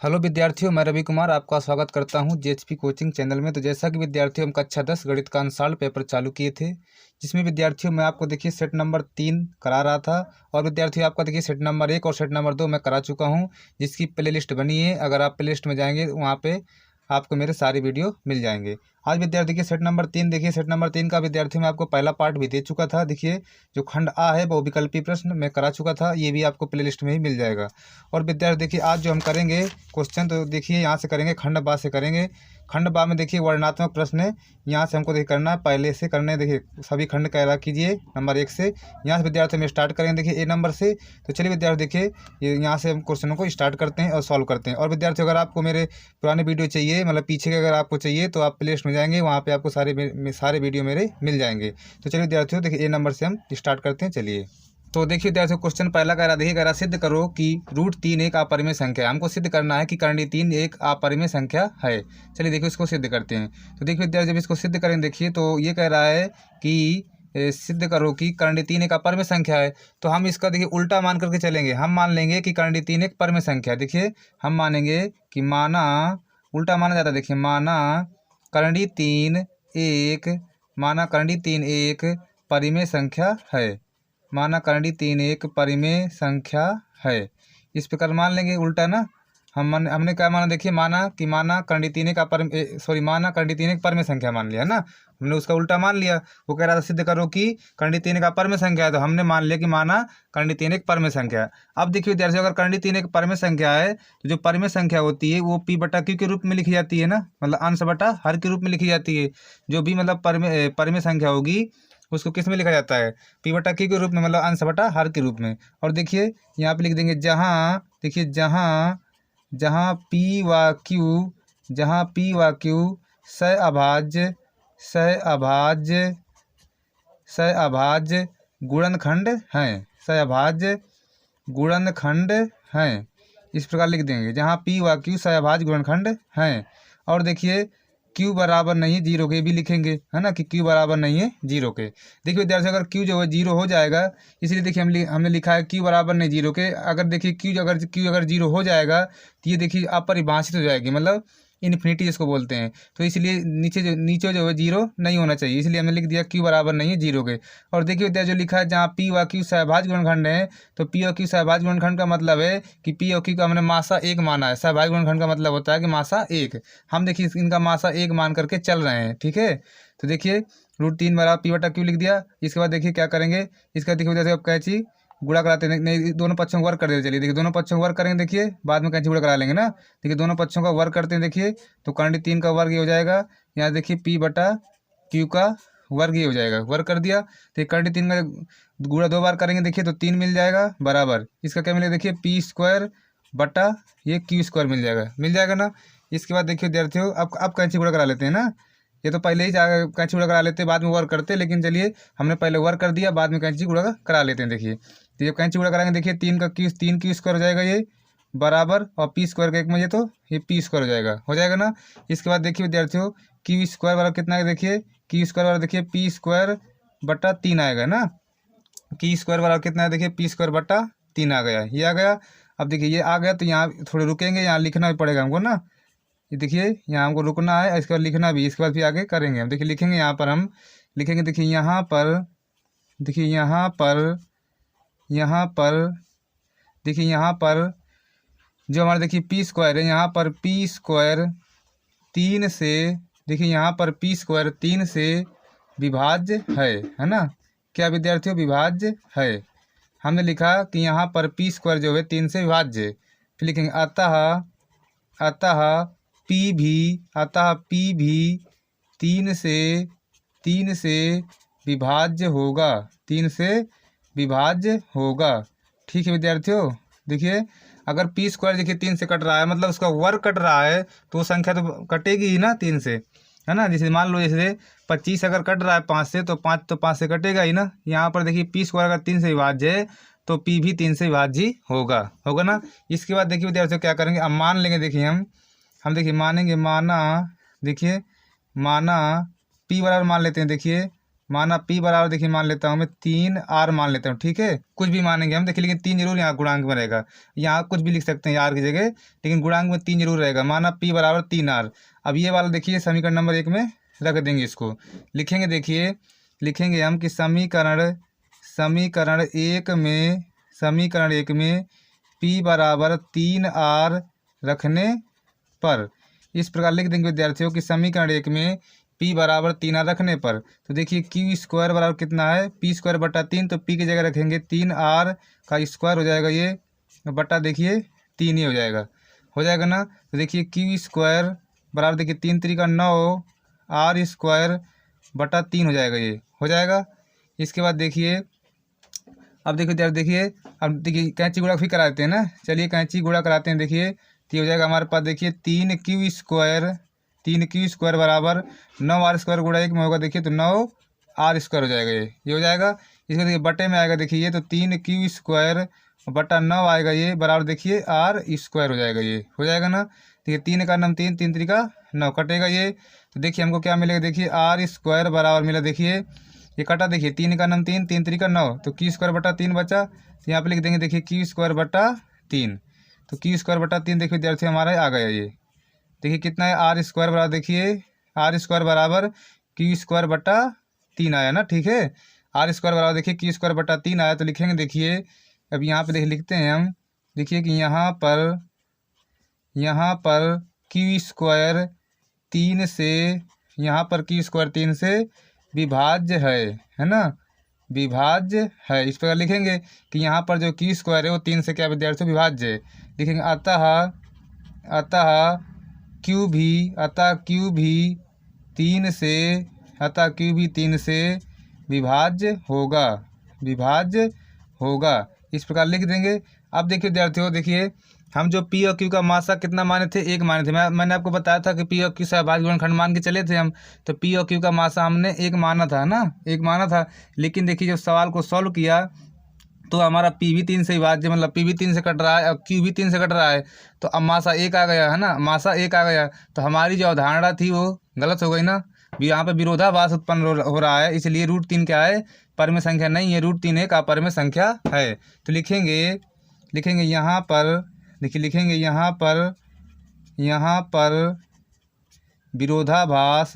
Hello विद्यार्थियों, मैं रवि कुमार आपका स्वागत करता हूं जेएचपी कोचिंग चैनल में। तो जैसा कि विद्यार्थियों हम कक्षा 10 गणित का अंशांश पेपर चालू किए थे, जिसमें विद्यार्थियों मैं आपको देखिए सेट नंबर 3 करा रहा था। और विद्यार्थियों आपका देखिए सेट नंबर 1 और सेट नंबर 2 मैं करा चुका हूं, जिसकी प्ले लिस्ट बनी है। अगर आप प्ले लिस्ट में जाएंगे वहाँ पे आपको मेरे सारे वीडियो मिल जाएंगे। आज विद्यार्थी के सेट नंबर 3 देखिए, सेट नंबर 3 का विद्यार्थी मैं आपको पहला पार्ट भी दे चुका था। देखिए जो खंड आ है वो विकल्पी प्रश्न मैं करा चुका था, ये भी आपको प्ले लिस्ट में ही मिल जाएगा। और विद्यार्थी देखिए आज जो हम करेंगे क्वेश्चन, तो देखिए यहाँ से करेंगे, खंड बा से करेंगे। खंड बा में देखिए वर्णनात्मक प्रश्न है, यहाँ से हमको देखिए करना है, पहले से करने हैं। देखिए सभी खंड कैरा कीजिए नंबर 1 से। यहाँ से विद्यार्थी में स्टार्ट करेंगे देखिए ए नंबर से। तो चलिए विद्यार्थी देखिए ये यहाँ से हम क्वेश्चनों को स्टार्ट करते हैं और सॉल्व करते हैं। और विद्यार्थी अगर आपको मेरे पुराने वीडियो चाहिए, मतलब पीछे के अगर आपको चाहिए, तो आप प्ले लिस्ट में जाएंगे, वहाँ पे आपको सारे वीडियो मेरे मिल जाएंगे। तो चलिए विद्यार्थियों देखिए ए नंबर से हम स्टार्ट करते हैं। चलिए तो देखिए विद्यार्थियों क्वेश्चन पहला कह रहा, देखिए कह रहा सिद्ध करो कि √3 एक अपरिमेय संख्या है। हमको सिद्ध करना है कि कर्ण 3 एक अपरिमेय संख्या है। चलिए देखिए इसको सिद्ध करते हैं। तो देखिए विद्यार्थी जब इसको सिद्ध करेंगे, देखिए तो ये कह रहा है कि सिद्ध करो कि कर्ण 3 एक अपरिमेय संख्या है। तो हम इसका देखिए उल्टा मान करके चलेंगे। हम मान लेंगे कि कर्ण 3 एक परिमेय संख्या है। देखिए हम मानेंगे कि माना, उल्टा माना जाता है। देखिए माना कर्ण 3 एक परिमेय संख्या है। माना कर्ण 3 एक परिमेय संख्या है। इस प्रकार मान लेंगे उल्टा ना। हमने क्या माना, देखिए माना कर्ण 3 एक माना कर्ण 3 एक परिमेय संख्या मान लिया ना। हमने उसका उल्टा मान लिया। वो कह रहा था सिद्ध करो कि कर्ण 3 एक अपरिमेय संख्या है, तो हमने मान लिया कि माना कर्ण 3 एक परिमेय संख्या है। अब देखिए विद्यार्थी अगर कर्ण 3 एक परिमेय संख्या है, तो जो परिमेय संख्या होती है वो P/Q के रूप में लिखी जाती है ना, मतलब अंश बटा हर के रूप में लिखी जाती है। जो भी मतलब परिमेय संख्या होगी उसको किस में लिखा जाता है, P/Q के रूप में, मतलब अंश बटा हर के रूप में। और देखिए यहाँ पे लिख देंगे देखिए जहाँ P व Q सहअभाज्य गुणनखंड हैं। सहअभाज्य गुणनखंड हैं, इस प्रकार लिख देंगे, जहाँ P व Q सहअभाज्य गुणनखंड हैं। और देखिए Q बराबर नहीं है 0 के भी लिखेंगे, है ना, कि Q बराबर नहीं है 0 के। देखिए विद्यार्थी अगर Q जो है 0 हो जाएगा, इसलिए देखिए हमने लिखा है Q बराबर नहीं 0 के। अगर देखिए Q अगर 0 हो जाएगा तो ये देखिए अपरिभाषित हो जाएगी, मतलब इन्फिनिटी जिसको बोलते हैं। तो इसलिए नीचे जो है 0 नहीं होना चाहिए, इसलिए हमने लिख दिया Q बराबर नहीं है 0 के। और देखिए विद्यार्थी जो लिखा है जहाँ P व Q सहभाज्य गुणनखंड है, तो P और Q सहभाज्य गुणनखंड का मतलब है कि P और Q का हमने मासा 1 माना है। सहभाज्य गुणनखंड का मतलब होता है कि मासा 1। हम देखिए इनका मासा 1 मान करके चल रहे हैं, ठीक है। तो देखिए √3 बराबर P/Q लिख दिया। इसके बाद देखिए क्या करेंगे, इसका देखिए विद्यार्थी अब कैंची गुणा कराते हैं, नहीं दोनों पक्षों को वर्ग कर देते। चलिए देखिए दोनों पक्षों को वर्ग करेंगे, देखिए बाद में कैंची गुणा करा लेंगे ना। देखिए दोनों पक्षों का वर्ग करते हैं, देखिए तो कर्ण 3 का वर्ग ये हो जाएगा। यहाँ देखिए P/Q का वर्ग ये हो जाएगा, वर्ग कर दिया। तो कर्ण 3 का गुणा 2 बार करेंगे, देखिए तो 3 मिल जाएगा बराबर। इसका क्या मिलेगा, देखिए P² बटा ये Q² मिल जाएगा ना। इसके बाद देखिए विद्यार्थियों अब कैंची गुणा करा लेते हैं ना। ये तो पहले ही कैंची गुणा करा लेते हैं, बाद में वर्क करते हैं, लेकिन चलिए हमने पहले वर्क कर दिया, बाद में कैंची गुणा करा लेते हैं। देखिए तो जब कैंची गुणा कराएंगे, देखिए 3 Q² हो जाएगा ये बराबर, और P² का एक में ये P² हो जाएगा ना। इसके बाद देखिए विद्यार्थियों Q² बराबर कितना है, देखिए Q² बराबर देखिए P² बटा 3 आएगा ना। Q² बराबर कितना है, देखिए P² बटा 3 आ गया, ये आ गया। अब देखिए ये आ गया, तो यहाँ थोड़े रुकेंगे, यहाँ लिखना भी पड़ेगा हमको ना। ये देखिए यहाँ हमको रुकना है, इसके बाद लिखना भी, इसके बाद फिर आगे करेंगे हम। देखिए लिखेंगे यहाँ पर, हम लिखेंगे देखिए यहाँ पर देखिए यहाँ पर जो हमारा देखिए P² है, यहाँ पर P² 3 से, देखिए यहाँ पर P² 3 से विभाज्य है ना। क्या विद्यार्थियों, विभाज्य है। हमने लिखा कि यहाँ पर P² जो है 3 से विभाज्य। फिर लिखेंगे अतः P भी 3 से विभाज्य होगा, 3 से विभाज्य होगा। ठीक है विद्यार्थियों, देखिए अगर P² देखिए 3 से कट रहा है, मतलब उसका वर्ग कट रहा है, तो वो संख्या तो कटेगी ही ना 3 से, है ना। जैसे मान लो जैसे 25 अगर कट रहा है 5 से, तो 5 से कटेगा ही ना। यहाँ पर देखिए P² अगर 3 से विभाज्य है, तो P भी 3 से विभाज्य होगा ना। इसके बाद देखिए विद्यार्थियों क्या करेंगे, अब मान लेंगे। देखिए हम देखिए मानेंगे, माना P बराबर मान लेते हैं। देखिए माना P बराबर देखिए मान लेता हूँ मैं 3R मान लेता हूँ, ठीक है, कुछ भी मानेंगे हम देखिए, लेकिन 3 जरूर यहाँ गुणांक में रहेगा। यहाँ कुछ भी लिख सकते हैं R की जगह, लेकिन गुणांक में 3 जरूर रहेगा। माना P बराबर 3R। अब ये वाला देखिए समीकरण नंबर 1 में रख देंगे, इसको लिखेंगे। देखिए लिखेंगे हम कि समीकरण एक में P बराबर 3R रखने पर, इस प्रकार लिख देंगे विद्यार्थियों कि समीकरण एक में P बराबर 3R रखने पर। तो देखिए Q स्क्वायर बराबर कितना है, P स्क्वायर बटा 3, तो P की जगह रखेंगे 3R का स्क्वायर हो जाएगा ये, बटा देखिए 3 ही हो जाएगा ना। तो देखिए Q स्क्वायर बराबर देखिए 3 3 9 R स्क्वायर बटा 3 हो जाएगा, ये हो जाएगा। इसके बाद देखिए अब देखिए अब देखिए कैंची गुणा फिर करा देते हैं ना, चलिए कैंची गुणा कराते हैं। देखिए तो ये हो जाएगा हमारे पास देखिए 3Q स्क्वायर बराबर 9R स्क्वायर गुणा 1 में होगा, देखिए तो 9R स्क्वायर हो जाएगा, ये हो जाएगा। इसको देखिए बटे में आएगा, देखिए ये तो 3Q स्क्वायर बटा 9 आएगा, ये बराबर देखिए R स्क्वायर हो जाएगा, ये हो जाएगा ना। देखिए 3 का 9 3 3 3 का 9 कटेगा ये, तो देखिए हमको क्या मिलेगा, देखिए R स्क्वायर बराबर मिला, देखिए ये कटा, देखिए 3 का 9 3 3 3 का 9, तो Q स्क्वायर बटा 3 बचा, तो यहाँ पे लिख देंगे देखिए Q स्क्वायर बटा 3। तो Q स्क्वायर बटा 3 देखिए विद्यार्थी हमारा आ गया, ये देखिए कितना है R स्क्वायर बराबर, देखिए R स्क्वायर बराबर Q स्क्वायर बटा 3 आया ना, ठीक है। R स्क्वायर बराबर देखिए Q स्क्वायर बटा 3 आया, तो लिखेंगे देखिए अब यहाँ पे देखिए लिखते हैं हम, देखिए कि यहाँ पर Q स्क्वायर 3 से, यहाँ पर Q स्क्वायर 3 से विभाज्य है ना, विभाज्य है। इस प्रकार लिखेंगे कि यहाँ पर जो Q स्क्वायर है वो 3 से क्या विद्यार्थियों विभाज्य है। लिखेंगे अतः Q भी 3 से विभाज्य होगा, इस प्रकार लिख देंगे। अब देखिए विद्यार्थियों, देखिए हम जो P और Q का मासा कितना माने थे, 1 माने थे। मैंने आपको बताया था कि P और Q सहभाज्य गुणनखंड मान के चले थे हम, तो P और Q का मासा हमने 1 माना था ना, 1 माना था। लेकिन देखिए जब सवाल को सॉल्व किया तो हमारा P भी 3 से विभाज्य, मतलब P भी 3 से कट रहा है और Q भी 3 से कट रहा है, तो अब मासा 1 आ गया है ना, मासा 1 आ गया, तो हमारी जो अवधारणा थी वो गलत हो गई ना। यहाँ पे विरोधाभास उत्पन्न हो रहा है, इसलिए √3 क्या है, परमेय संख्या नहीं है, √3 एक अपरमेय संख्या है। तो लिखेंगे यहाँ पर, देखिए लिखेंगे यहाँ पर विरोधाभास,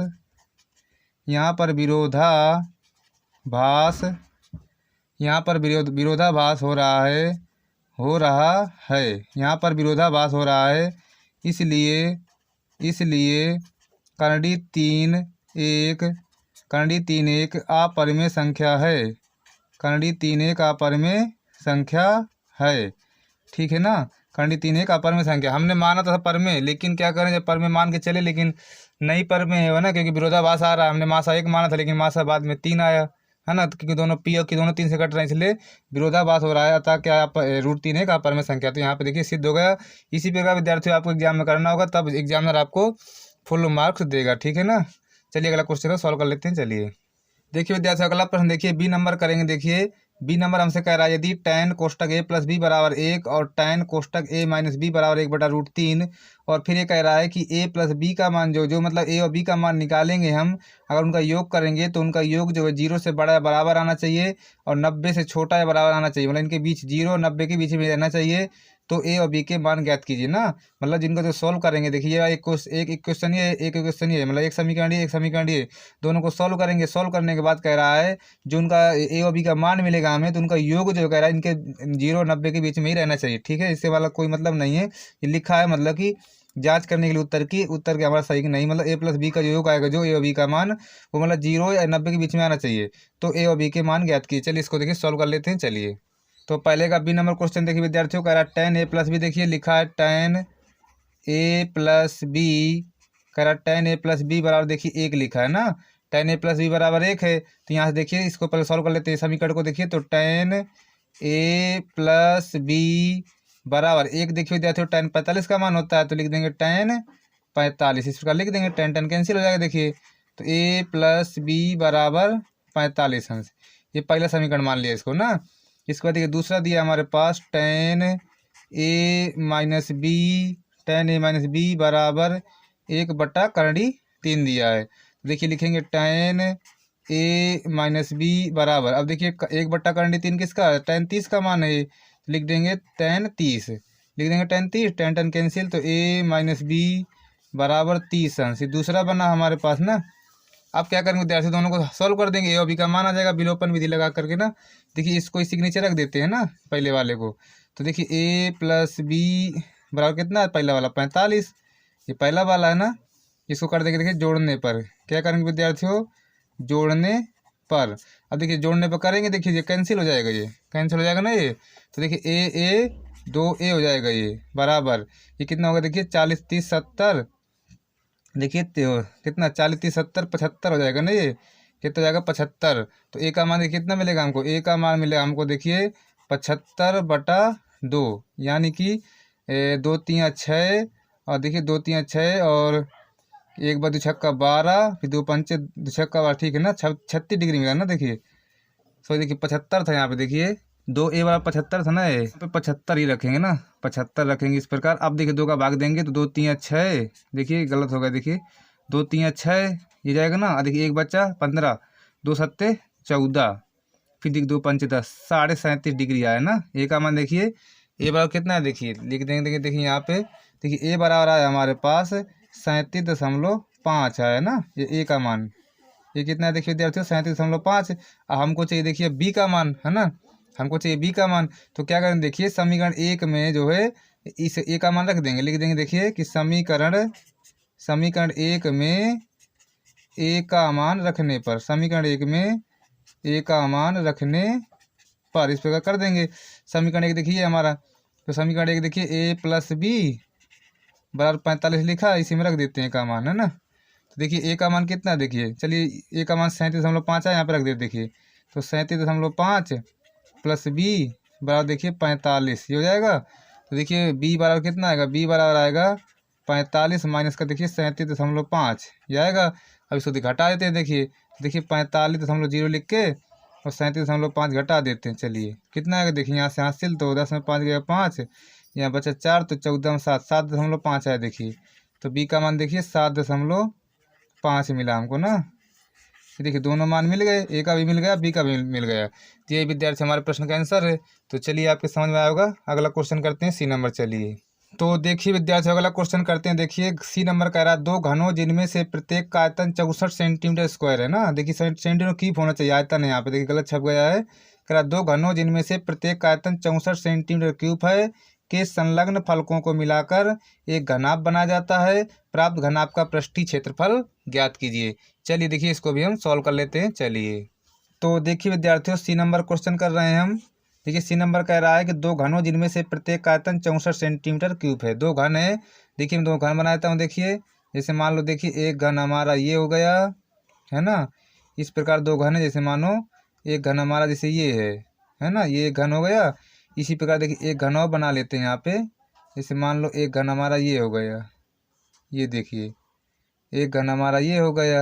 विरोधाभास हो रहा है, यहाँ पर विरोधाभास हो रहा है, इसलिए करंडी 3 एक अपरिमेय संख्या है, अपरिमेय संख्या है, ठीक है ना। करंडी 3 एक अपरिमेय संख्या हमने माना था परमेय, लेकिन क्या करें जब परमेय मान के चले, लेकिन नहीं परमेय है ना, क्योंकि विरोधाभास आ रहा है। हमने मासा 1 माना था, लेकिन मासा बाद में 3 आया है ना, तो क्योंकि दोनों P और Q दोनों 3 से कट रहे हैं, इसलिए विरोधाभास हो रहा है। अतः क्या √3 एक अपरिमेय संख्या, तो यहाँ पे देखिए सिद्ध हो गया। इसी प्रकार विद्यार्थियों आपको एग्जाम में करना होगा, तब एग्जामिनर आपको फुल मार्क्स देगा, ठीक है ना। चलिए अगला क्वेश्चन सॉल्व कर लेते हैं। चलिए देखिए विद्यार्थियों अगला प्रश्न देखिए, बी नंबर करेंगे। देखिए बी नंबर हमसे कह रहा है यदि tan कोष्टक a प्लस बी बराबर 1 और tan कोष्टक a माइनस बी बराबर 1 बटा √3, और फिर ये कह रहा है कि a प्लस बी का मान जो मतलब a और b का मान निकालेंगे हम, अगर उनका योग करेंगे तो उनका योग जो है 0 से बड़ा या बराबर आना चाहिए और 90 से छोटा या बराबर आना चाहिए, मतलब इनके बीच 0 और 90 के बीच में रहना चाहिए। तो a और b के मान ज्ञात कीजिए ना, मतलब जिनको जो सॉल्व करेंगे। देखिए एक क्वेश्चन ये, एक क्वेश्चन ये, मतलब एक समीकरण ये, दोनों को सॉल्व करेंगे। सॉल्व करने के बाद कह रहा है जो उनका a और b का मान मिलेगा हमें, तो उनका योग जो कह रहा है इनके 0 और 90 के बीच में ही रहना चाहिए, ठीक है। इससे वाला कोई मतलब नहीं है, ये लिखा है मतलब कि जांच करने के लिए उत्तर के हमारा सही कि नहीं, मतलब a प्लस बी का जो योग आएगा, जो a और b का मान वो मतलब 0 या 90 के बीच में आना चाहिए। तो a और b के मान ज्ञात कीजिए। चलिए इसको देखिए सॉल्व कर लेते हैं। चलिए तो पहले का बी नंबर क्वेश्चन देखिए विद्यार्थियों, कह रहा है tan a प्लस बी, देखिए लिखा है tan a प्लस बी, कह रहा है tan a प्लस बी बराबर देखिए 1 लिखा है ना, tan a प्लस बी बराबर 1 है। तो यहाँ से देखिए इसको पहले सॉल्व कर लेते हैं समीकरण को। देखिए तो tan a प्लस बी बराबर 1, देखिए विद्यार्थियों tan 45 का मान होता है, तो लिख देंगे tan 45, इस प्रकार लिख देंगे, tan कैंसिल हो जाएगा। देखिए तो a प्लस बी बराबर 45 अंश, ये पहला समीकरण मान लिया इसको ना। इसके बाद देखिए दूसरा दिया हमारे पास tan a माइनस बी बराबर 1 बटा करंडी 3 दिया है। देखिए लिखेंगे tan ए माइनस बी बराबर, अब देखिए 1/3 किसका, tan 30 का मान है, लिख देंगे tan 30, लिख देंगे tan 30, tan कैंसिल, तो ए माइनस बी बराबर 30 अंश। दूसरा बना हमारे पास ना। अब क्या करेंगे विद्यार्थी, दोनों को सॉल्व कर देंगे, ए और बी का मान आ जाएगा विलोपन विधि लगा करके ना। देखिए इसको इसी के नीचे रख देते हैं ना पहले वाले को, तो देखिए ए प्लस बी बराबर कितना है, पहला वाला 45, ये पहला वाला है ना। इसको कर देंगे देखिए जोड़ने पर, क्या करेंगे विद्यार्थियों, जोड़ने पर। अब देखिए जोड़ने पर करेंगे, देखिए ये कैंसिल हो जाएगा, ये कैंसिल हो जाएगा ना ये, तो देखिए ए 2a हो जाएगा, ये बराबर ये कितना होगा, देखिए 40 30 70, देखिए कितना 40 30 70 75 हो जाएगा ना, ये कितना हो जाएगा 75। तो ए का मान देखिए कितना मिलेगा हमको, ए का मान मिलेगा हमको देखिए 75/2, यानी कि 2 3 6, और देखिए 2 3 6, और एक बार 2 छक्का 12, फिर 2 पंचे 2 छक्का 12, ठीक है ना, 36 डिग्री मिला ना। देखिए सॉरी, देखिए 75 था यहाँ पे, देखिए 2a वाला 75 था ना, ये यहाँ पे 75 ही रखेंगे ना, 75 रखेंगे इस प्रकार। अब देखिए 2 का भाग देंगे तो 2 3 6, देखिए गलत होगा, देखिए 2 3 6 ये जाएगा ना, और देखिए एक बच्चा 15, 2 7 14, फिर देखिए 2 पंचे 10, 37.5 डिग्री आया ना। ए का मान देखिए, ए बराबर कितना है, देखिए लिख देंगे, देखिए यहाँ पे देखिए ए बराबर आया हमारे पास 37.5 आया ना, ये ए का मान, ये कितना है देखिए विद्यार्थियों 37.5। हमको चाहिए देखिए बी का मान, है ना, हमको चाहिए बी का मान। तो क्या करें, देखिए समीकरण 1 में जो है इस ए का मान रख देंगे, लिख देंगे देखिए कि समीकरण 1 में ए का मान रखने पर, समीकरण 1 में ए का मान रखने पर इस प्रकार कर देंगे। समीकरण 1 देखिए हमारा, तो समीकरण 1 देखिए ए प्लस बी बराबर 45 लिखा, इसी में रख देते हैं का मान, है ना। तो देखिए ए का मान कितना है, देखिए चलिए ए का मान 37.5 है, यहाँ पर रख देते देखिए, तो 37.5 प्लस बी बराबर देखिए 45, ये हो जाएगा। तो देखिए बी बराबर कितना आएगा, बी बराबर आएगा 45 माइनस का देखिए 37.5 ये आएगा। अब इसको घटा देते हैं, देखिए 45.0 लिख के और 37.5 घटा देते हैं। चलिए कितना आएगा, देखिए यहाँ से हासिल, तो 10 में 5 गया 5, यहाँ बचा 4, तो 14 में 7, 7.5 आया देखिए। तो बी का मान देखिए 7.5 मिला हमको ना। देखिए दोनों मान मिल गए, ए का भी मिल गया, बी का भी मिल गया। तो ये विद्यार्थी हमारे प्रश्न का आंसर है। तो चलिए आपके समझ में आया होगा। अगला क्वेश्चन करते हैं सी नंबर। चलिए तो देखिए विद्यार्थी अगला क्वेश्चन करते हैं। देखिए सी नंबर कह रहा है 2 घनों जिनमें से प्रत्येक का आयतन 64 सेंटीमीटर स्क्वायर है ना। देखिए सेंटीमीटर कीप होना चाहिए, आयतन है यहाँ पे, देखिए गलत छप गया है। कह रहा 2 घनों जिनमें से प्रत्येक का आयतन 64 सेंटीमीटर क्यूब है के संलग्न फलकों को मिलाकर एक घनाभ बनाया जाता है। प्राप्त घनाभ का पृष्ठीय क्षेत्रफल ज्ञात कीजिए। चलिए देखिए इसको भी हम सॉल्व कर लेते हैं। चलिए तो देखिए विद्यार्थियों सी नंबर क्वेश्चन कर रहे हैं हम। देखिए सी नंबर कह रहा है कि 2 घनों जिनमें से प्रत्येक का आयतन 64 सेंटीमीटर क्यूब है। 2 घन है, देखिए मैं 2 घन बना देता हूँ। देखिए जैसे मान लो, देखिए एक घन हमारा ये हो गया है ना, इस प्रकार 2 घन है। जैसे मानो एक घन हमारा जैसे ये है ना, ये एक घन हो गया। इसी प्रकार देखिए एक घन और बना लेते हैं यहाँ पे। जैसे मान लो एक घन हमारा ये हो गया, ये देखिए एक घन हमारा ये हो गया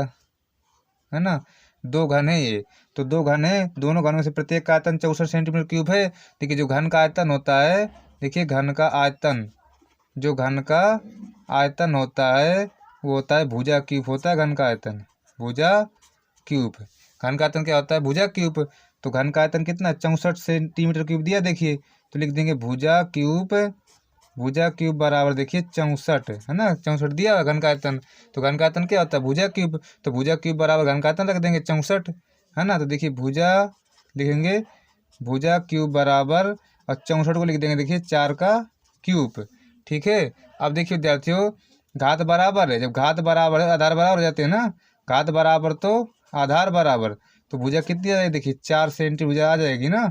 है ना। 2 घन है ये, तो 2 घन है, दोनों घनों से प्रत्येक का आयतन 64 सेंटीमीटर क्यूब है। देखिए जो घन का आयतन होता है, देखिए घन का आयतन, जो घन का आयतन होता है वो होता है भुजा क्यूब होता है घन का आयतन, भुजा क्यूब। घन का आयतन क्या होता है, भुजा क्यूब। तो घन का आयतन कितना 64 सेंटीमीटर क्यूब दिया, देखिए तो लिख देंगे भुजा क्यूब बराबर देखिए 64 है ना, 64 दिया हुआ घन का आयतन। तो घन का आयतन क्या होता है, भुजा क्यूब। तो भुजा क्यूब बराबर घन का आयतन रख देंगे 64 है ना। तो देखिए भुजा लिखेंगे, भुजा क्यूब बराबर और 64 को लिख देंगे देखिए 4 का क्यूब। ठीक है। अब देखिए विद्यार्थियों घात बराबर है, जब घात बराबर है आधार बराबर हो जाते हैं ना, घात बराबर तो आधार बराबर। तो भुजा कितनी आ जाएगी, देखिए 4 सेंटीमीटर भुजा आ जाएगी ना।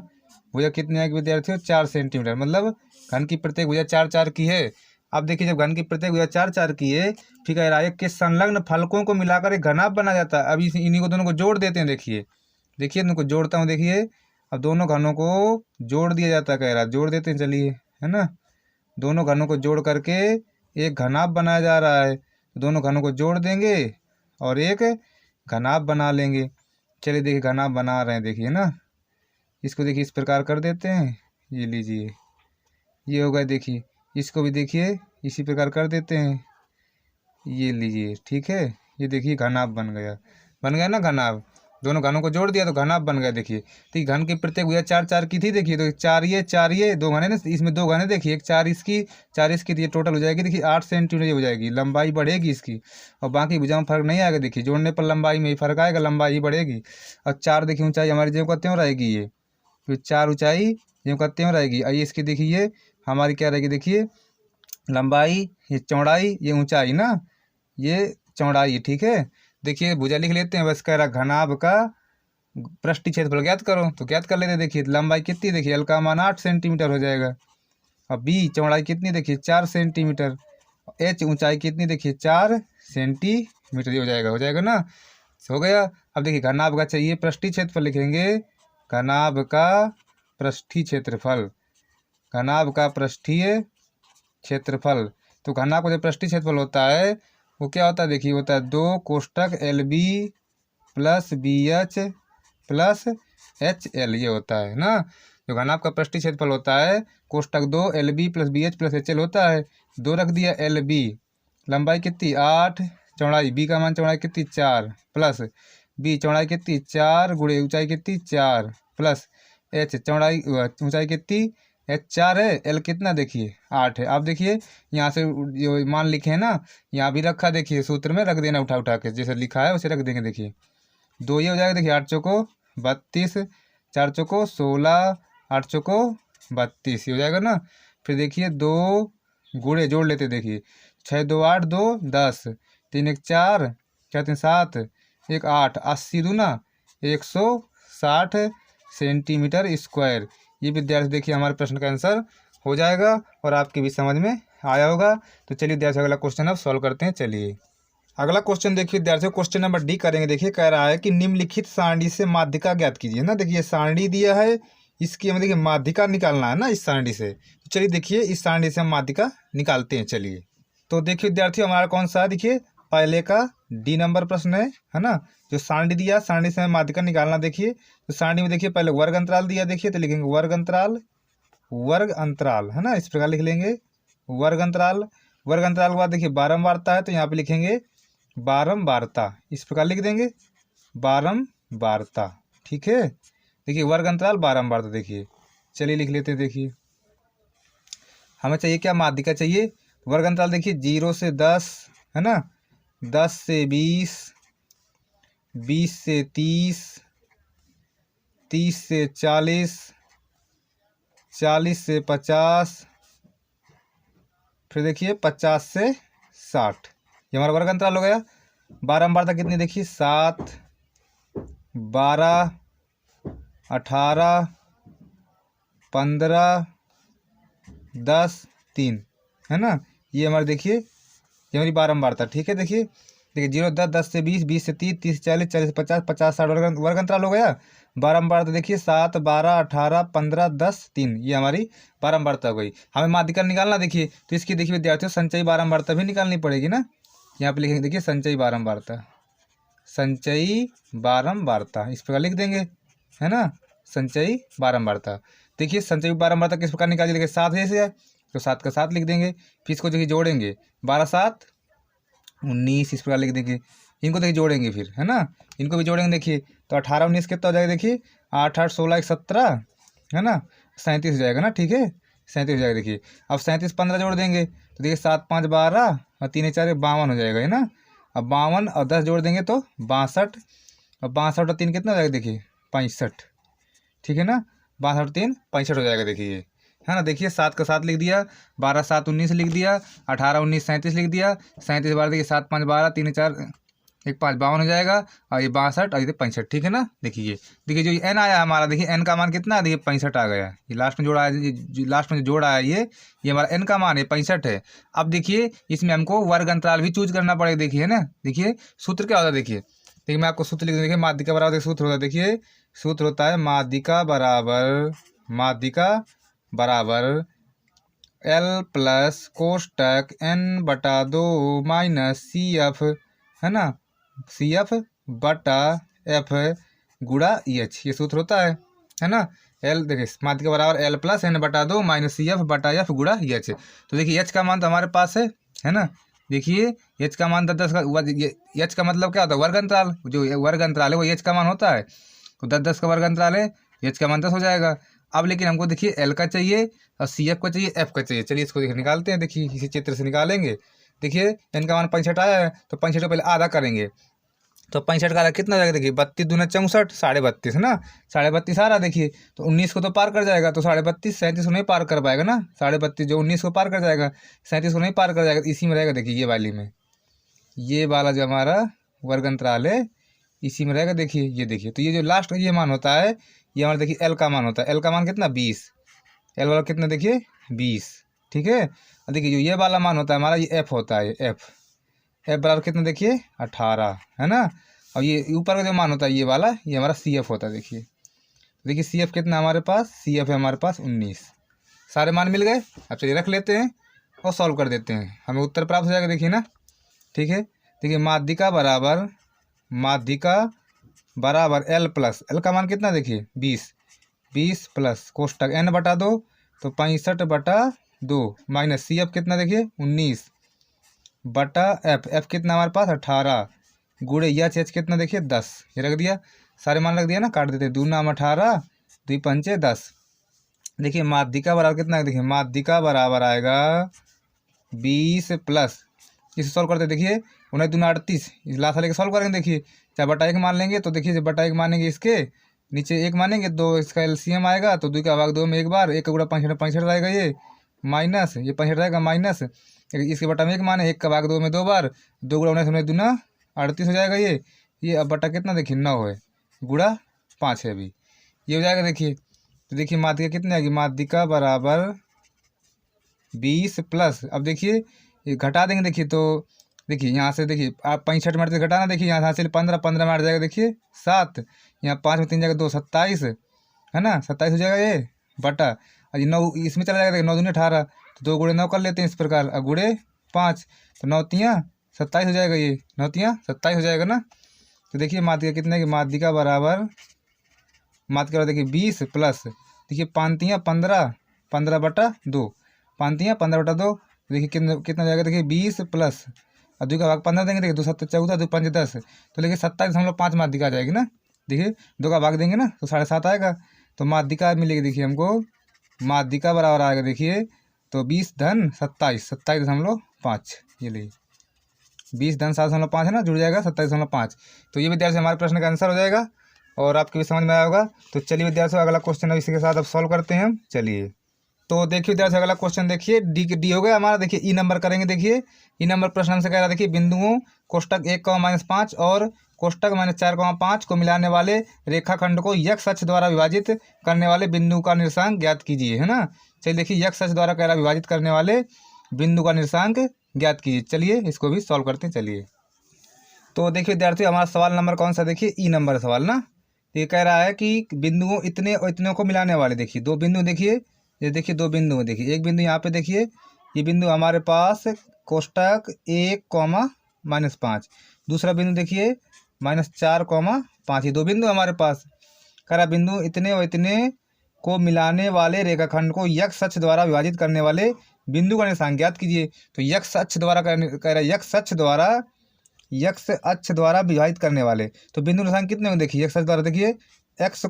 भुजा कितनी आएगी विद्यार्थियों, 4 सेंटीमीटर, मतलब घन की प्रत्येक भुजा 4 4 की है। अब देखिए जब घन की प्रत्येक भुजा 4 4 की है, फिर कह रहा है कि संलग्न फलकों को मिलाकर एक घनाभ बना जाता है। अब इन्हीं को दोनों को जोड़ देते हैं। देखिए इनको जोड़ता हूँ। देखिए अब दोनों घनों को जोड़ दिया जाता है, कह रहा है जोड़ देते हैं। चलिए है ना, दोनों घनों को जोड़ करके एक घनाभ बनाया जा रहा है। दोनों घनों को जोड़ देंगे और एक घनाभ बना लेंगे। चलिए देखिए घनाभ बना रहे हैं, देखिए ना, इसको देखिए इस प्रकार कर देते हैं। ये लीजिए ये हो गया, देखिए इसको भी देखिए इसी प्रकार कर देते हैं। ये लीजिए ठीक है, ये देखिए घनाभ बन गया ना घनाभ। दोनों घनों को जोड़ दिया तो घना बन गया। देखिए तो घन की प्रत्येक भुजा 4 4 की थी। देखिए तो 4 ये 2 घने ना, इसमें 2 घने। देखिए एक 4 इसकी तो ये टोटल हो जाएगी। देखिए 8 सेंटीमीटर हो जाएगी, लंबाई बढ़ेगी इसकी। और बाकी भुजाओं में फर्क नहीं आएगा। देखिए जोड़ने पर लंबाई में ही फर्क आएगा, लंबाई बढ़ेगी। और 4 देखिए ऊंचाई हमारी जेब का त्यों रहेगी। ये फिर 4 ऊंचाई जेब का त्यों रहेगी। और ये इसकी देखिए ये हमारी क्या रहेगी। देखिए लंबाई, ये चौड़ाई, ये ऊंचाई ना, ये चौड़ाई। ठीक है, देखिए भुजा लिख लेते हैं। बस कह रहा घनाभ का पृष्ठीय क्षेत्रफल ज्ञात करो, तो ज्ञात कर लेते हैं। देखिए लंबाई कितनी, देखिए एल का मान 8 सेंटीमीटर हो जाएगा। अब बी चौड़ाई कितनी, देखिए 4 सेंटीमीटर। एच ऊंचाई कितनी, देखिए 4 सेंटीमीटर। ये हो जाएगा ना, हो गया। अब देखिए घनाभ का चाहिए पृष्ठीय क्षेत्रफल, लिखेंगे घनाभ का पृष्ठीय क्षेत्रफल, घनाभ का पृष्ठीय क्षेत्रफल। तो घनाभ का जो पृष्ठीय क्षेत्रफल होता है वो क्या होता है, देखिए होता है 2 कोष्टक L B plus B H plus H L, ये होता है ना। जो घनाभ का पृष्ठीय क्षेत्रफल होता है कोष्टक 2 L B plus B H plus H L होता है। 2 रख दिया एल बी, लंबाई कितनी 8, चौड़ाई बी का मान चौड़ाई कितनी 4 प्लस बी चौड़ाई कितनी 4 गुणे ऊंचाई कितनी 4 प्लस एच चौड़ाई ऊंचाई कितनी एच 4 है, एल कितना देखिए 8 है। अब देखिए यहाँ से जो मान लिखे हैं ना, यहाँ भी रखा। देखिए सूत्र में रख देना, उठा उठा के जैसे लिखा है उसे रख देंगे। देखिए 2 ये हो जाएगा। देखिए 8 चौको 32, 4 चौको 16, 8 चौको 32, ये हो जाएगा ना। फिर देखिए 2 गुणे जोड़ लेते। देखिए 6 2 8 2 10, 3 1 4, 4 3 7, 1 8, 80 दूना 160 सेंटीमीटर स्क्वायर। ये विद्यार्थी देखिए हमारे प्रश्न का आंसर हो जाएगा और आपकी भी समझ में आया होगा। तो चलिए विद्यार्थी अगला क्वेश्चन अब सॉल्व करते हैं। चलिए अगला क्वेश्चन देखिए विद्यार्थियों, क्वेश्चन नंबर डी करेंगे। देखिए कह रहा है कि निम्नलिखित सारणी से माध्यिका ज्ञात कीजिए ना। देखिए सारणी दिया है, इसकी हमें देखिए माध्यिका निकालना है ना इस सारणी से। तो चलिए देखिए इस सारणी से हम माध्यिका निकालते हैं। चलिए तो देखिए विद्यार्थियों हमारा कौन सा है, देखिए पहले का डी नंबर प्रश्न है ना। जो सारणी दिया, सारणी से हमें माध्यिका निकालना। देखिए तो सारणी में देखिए पहले वर्ग अंतराल दिया। देखिए तो लिखेंगे वर्ग अंतराल, वर्ग अंतराल है ना, इस प्रकार लिख लेंगे वर्ग अंतराल। वर्ग अंतराल के बाद देखिए बारंबारता है, तो यहाँ पे लिखेंगे बारंबारता, इस प्रकार लिख देंगे बारंबारता। ठीक है, देखिए वर्ग अंतराल बारंबारता। देखिए चलिए लिख लेते हैं। देखिए हमें चाहिए क्या, माध्यिका चाहिए। वर्ग अंतराल देखिए 0 से 10 है ना, 10 से 20, 20 से 30, 30 से 40, 40 से 50, फिर देखिए 50 से 60, ये हमारा वर्ग अंतराल हो गया। बारंबारता कितनी देखिए 7, 12, 18, 15, 10, 3 है ना। ये हमारे देखिए ये हमारी बारंबारता। ठीक है, देखिए 0 10, 10 से 20, 20 से 30, 30 से 40, 40 से 50, 50 60 वर्ग अंतराल हो गया। बारंबारता देखिए 7, 12, 18, 15, 10, 3, ये हमारी बारंबारता हो गई। हमें माध्यिका निकालना। देखिए तो इसकी देखिए विद्यार्थियों संचयी बारंबारता भी निकालनी पड़ेगी ना। यहाँ पे लिखेंगे देखिए संचयी बारंबारता, संचयी बारंबारता इस प्रकार लिख देंगे है ना, संचयी बारंबारता। देखिए संचयी बारंबारता किस प्रकार निकालिए, देखिए 7 जैसे है तो 7 का 7 लिख देंगे। फिर इसको देखिए जोड़ेंगे 12 7 19, इस प्रकार लिख देंगे। इनको देखिए जोड़ेंगे फिर है ना, इनको भी जोड़ेंगे। देखिए तो 18 19 कितना हो जाएगा, देखिए 8 8 16 17 है ना, 37 हो जाएगा ना। ठीक है 37 हो जाएगा। देखिए अब 37 15 जोड़ देंगे तो देखिए 7 5 12 और 3 4 52 हो जाएगा है ना। अब 52 और 10 जोड़ देंगे तो 62, और 62 और 3 कितना हो जाएगा, देखिए 65। ठीक है ना, 62 और 3 65 हो जाएगा। देखिए है ना, देखिए 7 का 7 लिख दिया, 12 7 19 लिख दिया, 18 19 37 लिख दिया। 37 बार देखिए 7 5 12, 3 4 1 5 52 हो जाएगा, और ये 62 और ये 65। ठीक है ना, देखिए जो एन आया हमारा, देखिए एन का मान कितना है, देखिए 65 आ गया। ये लास्ट में जोड़ा है, लास्ट में जो जोड़ा है ये हमारा एन का मान है 65 है। अब देखिए इसमें हमको वर्ग अंतराल भी चूज करना पड़ेगा। देखिए है ना, देखिए सूत्र क्या होता है, देखिए मैं आपको सूत्र लिख दूँ। देखिए माध्यिका बराबर सूत्र होता है, देखिए सूत्र होता है माध्यिका बराबर एल प्लस कोष्टक एन बटा 2 माइनस सी एफ है ना, सी एफ बटा एफ गुड़ा एच, ये सूत्र होता है ना। एल देखिए माध्यिका बराबर एल प्लस एन बटा 2 माइनस सी एफ बटा एफ गुड़ा एच। तो देखिए एच का मान तो हमारे पास है ना, देखिए एच का मान 10 10 का एच का मतलब क्या होता है, वर्ग अंतराल। जो वर्ग अंतराल है वो एच का मान होता है, तो 10 10 का वर्ग अंतराल है, एच का मान 10 हो जाएगा। अब लेकिन हमको देखिए एल का चाहिए और सी एफ का चाहिए, एफ का चाहिए। चलिए इसको देखिए निकालते हैं, देखिए इसी चित्र से निकालेंगे। देखिए एन का मान 65 आया है, तो 65 को पहले आधा करेंगे, तो 65 का आधा कितना जाएगा, देखिए 32 दूना 64, 32.5 है ना, 32.5 आ रहा देखिए। तो 19 को तो पार कर जाएगा, तो 32.5 37 को नहीं पार कर पाएगा ना, 32.5 जो 19 को पार कर जाएगा 37 को नहीं पार कर जाएगा, इसी में रहेगा। देखिए ये वाली में, ये वाला जो हमारा वर्ग अंतराल है इसी में रहेगा। देखिए ये देखिए, तो ये जो लास्ट ये मान होता है ये हमारा देखिए एल का मान होता है। एल का मान कितना 20, एल वाला कितना देखिए 20, ठीक है। और देखिए जो ये वाला मान होता है हमारा ये एफ होता है, एफ एफ बराबर कितना देखिए 18 है ना। और ये ऊपर का जो मान होता है ये वाला ये हमारा सी एफ होता है। देखिए सी एफ कितना हमारे पास, सी एफ है हमारे पास 19। सारे मान मिल गए। अब चलिए रख लेते हैं और सॉल्व कर देते हैं, हमें उत्तर प्राप्त हो जाएगा। देखिए ना, ठीक है। देखिए माध्यिका बराबर एल प्लस, एल का मान कितना देखिए 20 प्लस कोष्टक एन बटा 2 तो 65/2 माइनस सी एफ कितना देखिए 19 बटा एफ, एफ कितना हमारे पास 18 गुड़े एच कितना देखिए 10। ये रख दिया, सारे मान रख दिया ना, काट देते। 2 नाम 18 2 पंचे 10। देखिए माध्यिका बराबर कितना है, देखिए माध्यिका बराबर आएगा 20 प्लस, इसे सॉल्व करते देखिए 19 दूना 38, इस लास्ट वाले के सॉल्व करेंगे। देखिए चाहे बटा 1 मान लेंगे, तो देखिए जब बटा 1 मानेंगे इसके नीचे 1 मानेंगे, 2 इसका एलसीएम आएगा, तो 2 का भाग 2 में एक बार, 1 का गुणा 65 रहेगा, ये माइनस ये 65 रहेगा माइनस, इसके बटा में 1 माने, 1 का भाग 2 में 2 बार, 2 गुणा 19 दूना 38 हो जाएगा। ये अब बटा कितना देखिए 9 है, गुणा 5 है अभी, ये हो जाएगा। देखिए तो देखिए माध्यिका कितनी आएगी, माध्यिका बराबर 20 प्लस, अब देखिए ये घटा देंगे। देखिए तो देखिए यहाँ से देखिए आप 65 मिनट से घटाना, देखिए यहाँ से 15 15 मिनट जाएगा, देखिए 7, यहाँ 5 में 3 जाएगा 2 27 है ना, 27 हो जाएगा ये बटा, और ये 9 इसमें चला जाएगा। देखिए 9 दूनी 18, तो 2 गुणे 9 कर लेते हैं इस प्रकार, और गुणे 5 तो 9 तियाँ 27 हो जाएगा, ये 9 तियाँ 27 हो जाएगा ना। तो देखिए माध्यिका कितने की, माध्यिका बराबर देखिए 20 प्लस देखिए 5 तियाँ 15, 15/2, 5 तियाँ 15/2, देखिए कितना कितना जाएगा, देखिए 20 प्लस और 2 का भाग 15 देंगे, देखिए 2 7 14 2 5 10, तो देखिए 27.5 माध्यिका आ जाएगी ना। देखिए 2 का भाग देंगे ना तो 7.5 आएगा, तो माध्यिका मिलेगी। देखिए हमको माध्यिका बराबर आएगा, देखिए तो 20 धन 27 27.5, ये लीजिए 20 धन 7.5 है ना, जुड़ जाएगा 27.5। तो ये विद्यार्थी हमारे प्रश्न का आंसर हो जाएगा और आपके भी समझ में आया होगा। तो चलिए विद्यार्थियों अगला क्वेश्चन अब इसी के साथ अब सॉल्व करते हैं हम। चलिए तो देखिए विद्यार्थी अगला क्वेश्चन देखिए, डी हो गया हमारा। देखिए ई नंबर करेंगे। देखिए ई नंबर प्रश्न हमसे कह रहा है, देखिए बिंदुओं कोष्टक 1, -5 और कोष्टक -4, 5 को मिलाने वाले रेखाखंड को यक्ष अक्ष द्वारा विभाजित करने वाले बिंदु का निर्देशांक ज्ञात कीजिए, है ना। चलिए देखिए यक्ष अक्ष द्वारा कह रहा विभाजित करने वाले बिंदु का निर्देशांक ज्ञात कीजिए। चलिए इसको भी सॉल्व करते हैं। चलिए तो देखिए विद्यार्थी हमारा सवाल नंबर कौन सा, देखिए ई नंबर सवाल ना। ये कह रहा है कि बिंदुओं इतने और इतने को मिलाने वाले, देखिए 2 बिंदु, देखिए ये देखिए 2 बिंदु, देखिए एक बिंदु यहाँ पे, देखिए ये बिंदु हमारे पास कोष्टक 1, -5, दूसरा बिंदु देखिए -4, 5, ये 2 बिंदु हमारे पास। कह रहा बिंदु इतने और इतने को मिलाने वाले रेखाखंड को यक्ष अक्ष द्वारा विभाजित करने वाले बिंदु का निर्देशांक ज्ञात कीजिए। तो यक्ष अक्ष द्वारा कह रहा है यक्ष अक्ष द्वारा विभाजित करने वाले, तो बिंदु निर्देशांक कितने होंगे, देखिए यक्ष अक्ष द्वारा देखिए x,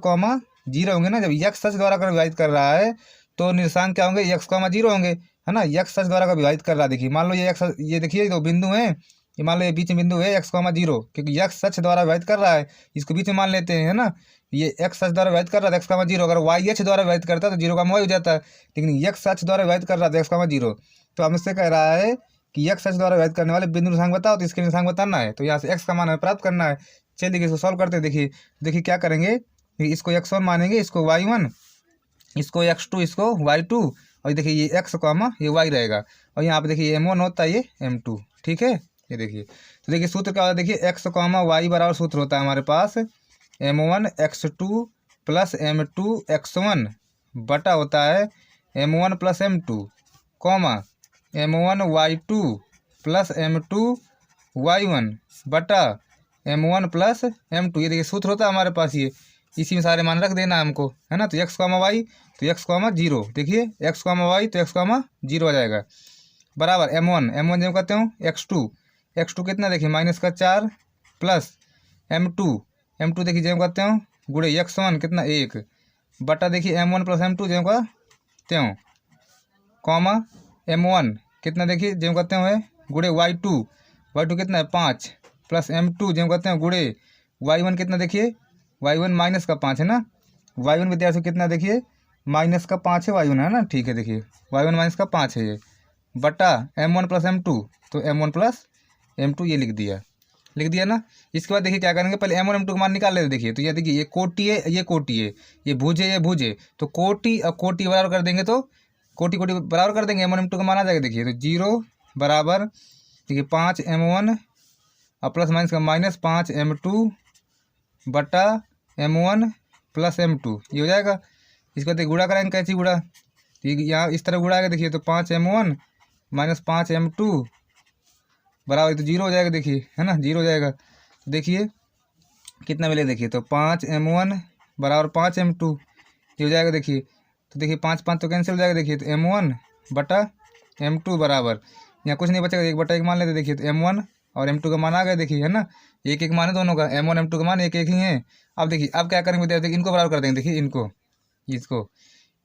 0 होंगे ना। जब यक्ष अक्ष द्वारा कर विभाजित कर रहा है तो निर्देशांक क्या होंगे, x, 0 होंगे, है ना। यक्ष अक्ष द्वारा का विभाजित कर रहा है, देखिए मान लो ये ये देखिए 2 बिंदु हैं, ये मान लो ये बीच में बिंदु है x, 0, क्योंकि यक्ष अक्ष द्वारा विभाजित कर रहा है, इसको बीच में मान लेते हैं, है ना। ये x अक्ष द्वारा विभाजित कर रहा है x, 0, अगर y अक्ष द्वारा विभाजित करता है तो 0, y हो जाता है, लेकिन x अक्ष द्वारा विभाजित कर रहा है x, 0, तो हमसे कह रहा है कि x अक्ष द्वारा विभाजित करने वाले बिंदु निर्देशांक बताओ, तो इसके निर्देशांक बताना है, तो यहाँ से x का मान हमें प्राप्त करना है। चलिए देखिए इसको सॉल्व करते हैं। देखिए क्या करेंगे, इसको x1 मानेंगे, इसको y1, इसको x2, इसको y2, और देखिए ये x, ये y रहेगा, और यहाँ पे देखिए m1 होता है, ये m2, ठीक है। ये देखिए तो देखिए सूत्र क्या होता है, देखिए x, y बराबर सूत्र होता है हमारे पास m1 x2 plus m2 x1 बटा होता है m1 plus m2 m1 y2 plus m2 y1 बटा m1 प्लस m2, ये देखिए सूत्र होता है हमारे पास, ये इसी में सारे मान रख देना हमको, है ना। तो x, y तो x, 0, देखिए x, y तो x, 0 आ जाएगा। बराबर M1 जो कहते हो x2 कितना देखिए -4 प्लस M2 देखिए जो कहते हो गुड़े x1 कितना 1 बटा देखिए M1 प्लस M2 जो कहते हो कॉमा M1 कितना देखिए जो कहते हो है गुड़े y2 कितना है 5 प्लस M2 जो कहते हैं गुड़े y1 कितना देखिए y1 -5 है ना y1 विद्यार्थी कितना देखिए -5 है y1 है ना ठीक है देखिए y1 -5 है ये बटा M1 प्लस M2 तो M1 प्लस M2 ये लिख दिया ना। इसके बाद देखिए क्या करेंगे पहले M1 M2 का मान निकाल लेते देखिए तो ये देखिए ये कोटि है ये भुज है ये भुज है तो कोटि और कोटि बराबर कर देंगे तो कोटि बराबर कर देंगे M1 M2 का मान आ जाएगा देखिए तो 0 बराबर देखिए 5 M1 और प्लस माइनस का -5 M2 बटा M1 प्लस M2 ये हो जाएगा। इसके बाद गुणा कराएंगे कैसे गुणा तो यहाँ इस तरह गुणा आएगा देखिए तो 5 M1 -5 M2 बराबर तो 0 हो जाएगा देखिए है ना 0 हो जाएगा। तो देखिए कितना मिले देखिए तो 5 M1 बराबर 5 M2 ये हो जाएगा देखिए तो देखिए 5 तो कैंसिल हो जाएगा देखिए तो M1 बटा M2 बराबर यहाँ कुछ नहीं बचेगा 1/1 मान लेते देखिए तो M1 और M2 का मान आ गया देखिए है ना एक मान है दोनों का M1 M2 का मान एक ही है। अब देखिए अब क्या करेंगे विद्यार्थी इनको बराबर कर देंगे देखिए इसको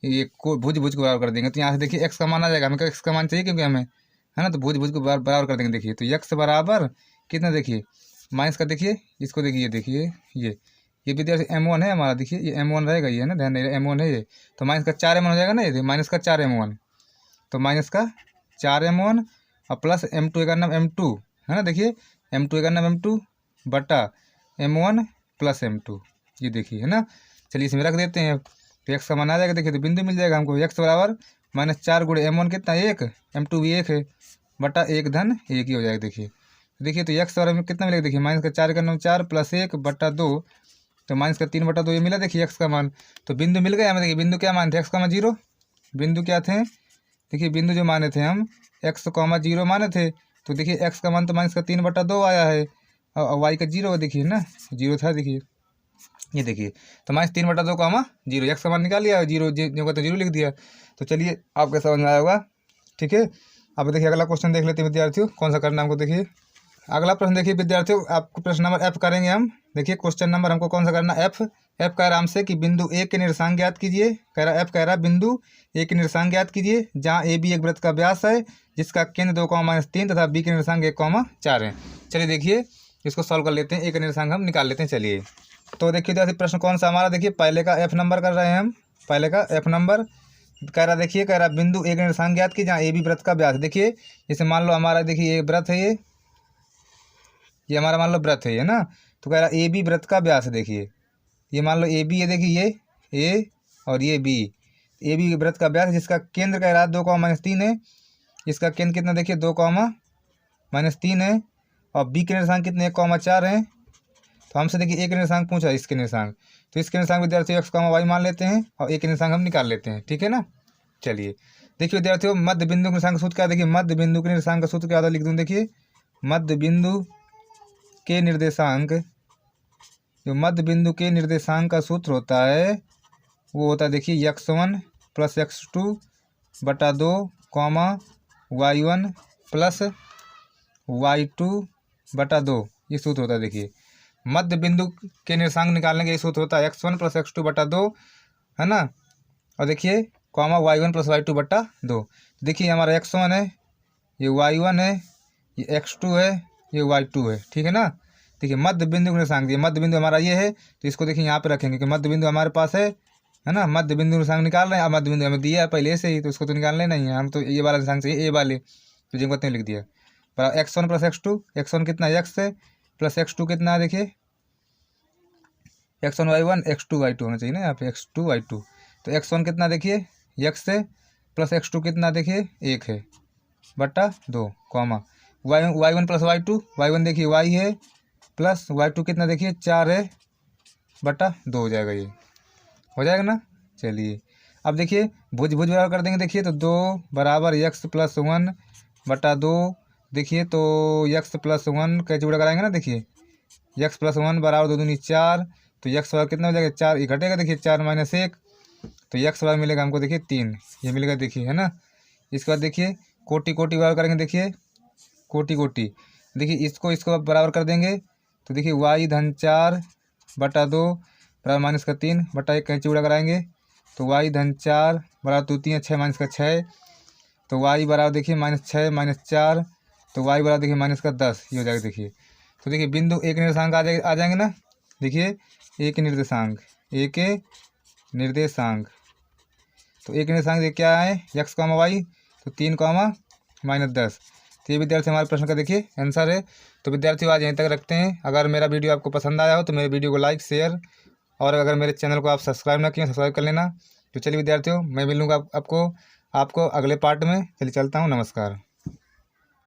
ये को भुज को बराबर कर देंगे तो यहाँ से देखिए x का मान आ जाएगा हमें x का मान चाहिए क्योंकि हमें है ना तो भुज को बराबर कर देंगे देखिए तो x बराबर कितना देखिए माइनस का देखिए इसको देखिए ये विद्यार्थी M1 है हमारा देखिए ये M1 रहेगा ये है ना ध्यान नहीं M1 है ये तो माइनस का 4 M1 हो जाएगा ना ये -4 M1 तो -4 M1 और प्लस M2 का नाम M2 है ना देखिए M2 का नाम M2 बटा M1 प्लस M2 ये देखिए है ना। चलिए इसमें रख देते हैं तो x का मान आ जाएगा देखिए तो बिंदु मिल जाएगा हमको x बराबर -4 गुणे M1 कितना 1 M2 भी 1 है बटा 1 धन 1 ही हो जाएगा देखिए तो x बराबर कितना मिलेगा देखिए -4 का नाम 4 प्लस 1 बटा 2 तो -3 बटा 2 ये मिला देखिए x का मान तो बिंदु मिल गया हमें देखिए बिंदु क्या मान थे x का मान 0 बिंदु क्या थे देखिए बिंदु जो माने थे हम x, 0 माने थे तो देखिए x का मान तो -3 बटा 2 आया है और y का 0 देखिए ना 0 था देखिए ये देखिए तो -3 बटा 2 0 x का मान निकाल लिया 0 जो का तो 0 लिख दिया। तो चलिए आपके समझ में आया होगा ठीक है। अब देखिए अगला क्वेश्चन देख लेते हैं विद्यार्थियों कौन सा करना हमको देखिए अगला प्रश्न देखिए विद्यार्थियों आपको प्रश्न नंबर F करेंगे हम देखिए क्वेश्चन नंबर हमको कौन सा करना F कह रहा हमसे कि बिंदु A के निर्देशांक ज्ञात कीजिए F कह रहा बिंदु A के निर्देशांक ज्ञात कीजिए जहाँ AB एक वृत्त का व्यास है जिसका केंद्र 2, -3 तथा B के निर्देशांक 1, 4 है। चलिए देखिए इसको सॉल्व कर लेते हैं A का निर्देशांक हम निकाल लेते हैं। चलिए तो देखिए जैसे प्रश्न कौन सा हमारा देखिए पहले का F नंबर कर रहे हैं हम पहले का F नंबर कह रहा बिंदु A का निर्देशांक ज्ञात की जहाँ AB वृत्त का व्यास देखिए जैसे मान लो हमारा देखिए ये वृत्त है ये हमारा मान लो वृत्त है ना तो कह रहा AB वृत्त का व्यास है देखिए ये मान लो AB है देखिए ये A और ये B AB वृत्त का व्यास जिसका केंद्र कह रहा 2, -3 है इसका केंद्र कितना देखिए 2, -3 है और B के निर्देशांक कितने 1, 4 है। तो हमसे देखिए A के निर्देशांक पूछा इसके निर्देशांक तो इसके निर्देशांक विद्यार्थियों x, y मान लेते हैं और A के निर्देशांक हम निकाल लेते हैं ठीक है ना। चलिए देखिए विद्यार्थियों मध्य बिंदु के निर्देशांक सूत्र क्या देखिए मध्य बिंदु के निर्देशांक का सूत्र क्या होता है लिख दूँ देखिए मध्य बिंदु के निर्देशांक जो मध्य बिंदु के निर्देशांक का सूत्र होता है वो होता है देखिए x1 प्लस x2 बटा 2, y1 प्लस y2 बटा 2 ये सूत्र होता है। देखिए मध्य बिंदु के निर्देशांक निकालने का ये सूत्र होता है x1 प्लस x2 बटा 2 है ना और देखिए y1 प्लस y2 बटा 2। देखिए हमारा x1 है ये y1 है ये x2 है ये y2 है ठीक है ना। देखिए मध्य बिंदु के निर्देशांक दिए मध्य बिंदु हमारा ये है तो इसको देखिए यहाँ पे रखेंगे कि मध्य बिंदु हमारे पास है ना मध्य बिंदु निर्देशांक निकाल रहे हैं। अब मध्य बिंदु हमें दिया है पहले से ही तो इसको तो निकालना नहीं है हम तो ये वाला निर्देशांक चाहिए ए वाले तो जिनको इतने लिख दिया पर x1 प्लस x2 x1 कितना x है प्लस x2 कितना है देखिए x1 y1 x2 y2 होना चाहिए ना यहाँ पे x2 y2 तो x1 कितना देखिए x है प्लस x2 कितना देखिए 1 है बटा 2 y1 प्लस y1 देखिए y है प्लस y2 कितना देखिए 4 है बटा 2 हो जाएगा ये हो जाएगा ना। चलिए अब देखिए भुज बराबर कर देंगे देखिए तो 2 बराबर x प्लस 1 बटा 2 देखिए तो x प्लस 1 कैसे जुड़ा कराएंगे ना देखिए x प्लस 1 बराबर 2 दूनी 4 तो x बराबर कितना हो जाएगा 4 ये घटेगा देखिए 4 माइनस 1 तो x बराबर मिलेगा हमको देखिए 3 ये मिलेगा देखिए है ना। इसके बाद देखिए कोटि कोटि बराबर करेंगे, देखिए कोटि कोटि, देखिए इसको बराबर कर देंगे तो देखिए y धन 4 बटा 2 बराबर माइनस का 3 बटा 1 कैंची उड़ा कराएंगे तो y धन 4 बराबर 2 3 6 माइनस का 6, तो y बराबर देखिए -6 -4, तो y बराबर देखिए माइनस का 10, ये हो जाएगा। देखिए तो देखिए बिंदु एक निर्देशांक आ जाएंगे ना, देखिए एक निर्देशांक तो एक निर्देशांक ये क्या है x, y, तो 3, -10। तो ये विद्यार्थी हमारे प्रश्न का देखिए आंसर है। तो विद्यार्थियों आज यहीं तक रखते हैं। अगर मेरा वीडियो आपको पसंद आया हो तो मेरे वीडियो को लाइक शेयर, और अगर मेरे चैनल को आप सब्सक्राइब ना किए सब्सक्राइब कर लेना। तो चलिए विद्यार्थियों, मैं मिलूँगा आपको अगले पार्ट में। चलिए चलता हूँ, नमस्कार।